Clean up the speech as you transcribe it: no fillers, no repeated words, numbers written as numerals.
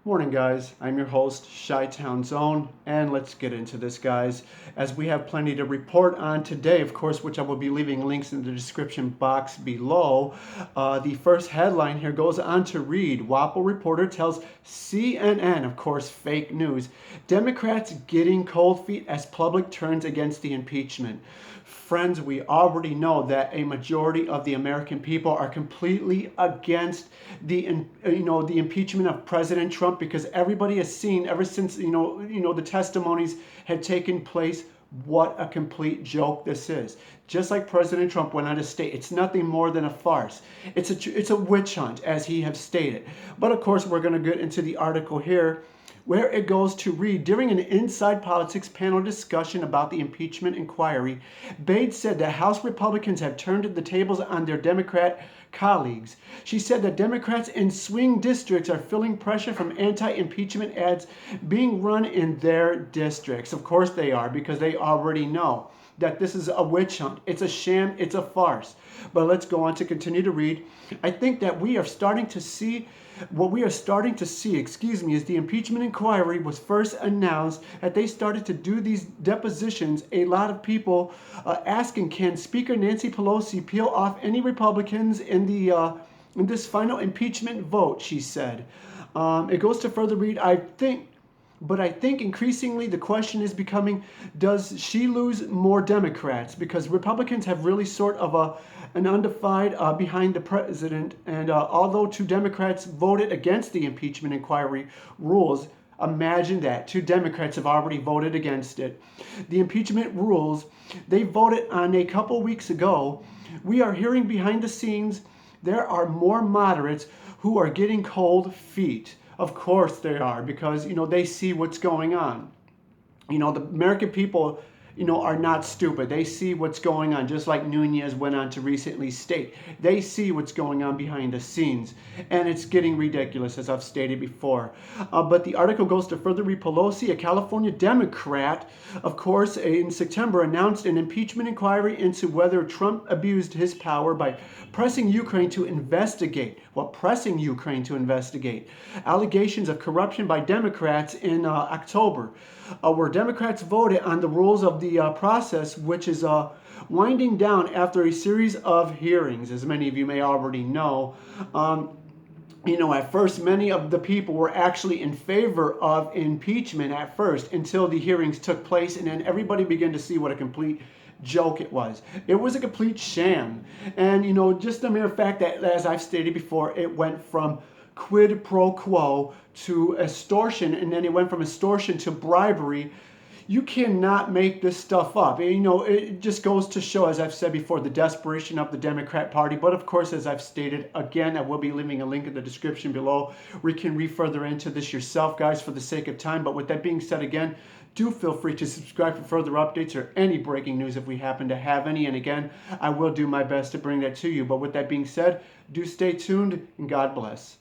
Morning, guys. I'm your host, Chi-Town Zone, and let's get into this, guys, as we have plenty to report on today, of course, which I will be leaving links in the description box below. The first headline here goes on to read, WAPO reporter tells CNN, of course, fake news, Democrats getting cold feet as public turns against the impeachment. Friends, we already know that a majority of the American people are completely against the impeachment of President Trump, because everybody has seen ever since the testimonies had taken place what a complete joke this is. Just like President Trump went on to state, it's nothing more than a farce. It's a witch hunt, as he have stated. But of course, we're going to get into the article here, where it goes to read, during an Inside Politics panel discussion about the impeachment inquiry, Bates said that House Republicans have turned the tables on their Democrat colleagues. She said that Democrats in swing districts are feeling pressure from anti-impeachment ads being run in their districts. Of course they are, because they already know that this is a witch hunt. It's a sham. It's a farce. But let's go on to continue to read. I think that we are starting to see is the impeachment inquiry was first announced, that they started to do these depositions. A lot of people asking, can Speaker Nancy Pelosi peel off any Republicans in this final impeachment vote, she said. It goes to further read, I think increasingly the question is becoming, does she lose more Democrats? Because Republicans have really sort of an undefined behind the president. And although 2 Democrats voted against the impeachment inquiry rules, imagine that. 2 Democrats have already voted against it. The impeachment rules, they voted on a couple weeks ago. We are hearing behind the scenes there are more moderates who are getting cold feet. Of course they are, because, they see what's going on. The American people, are not stupid. They see what's going on, just like Nunez went on to recently state. They see what's going on behind the scenes, and it's getting ridiculous, as I've stated before. But the article goes to further read, Pelosi, a California Democrat, of course, in September announced an impeachment inquiry into whether Trump abused his power by pressing Ukraine to investigate allegations of corruption by Democrats in October, where Democrats voted on the rules of the process, which is winding down after a series of hearings, as many of you may already know. At first, many of the people were actually in favor of impeachment at first, until the hearings took place, and then everybody began to see what a complete joke it was. It was a complete sham. And, just the mere fact that, as I've stated before, it went from quid pro quo to extortion, and then it went from extortion to bribery. You cannot make this stuff up. It just goes to show, as I've said before, the desperation of the Democrat Party. But of course, as I've stated, again, I will be leaving a link in the description below where you can read further into this yourself, guys, for the sake of time. But with that being said, again, do feel free to subscribe for further updates or any breaking news if we happen to have any. And again, I will do my best to bring that to you. But with that being said, do stay tuned, and God bless.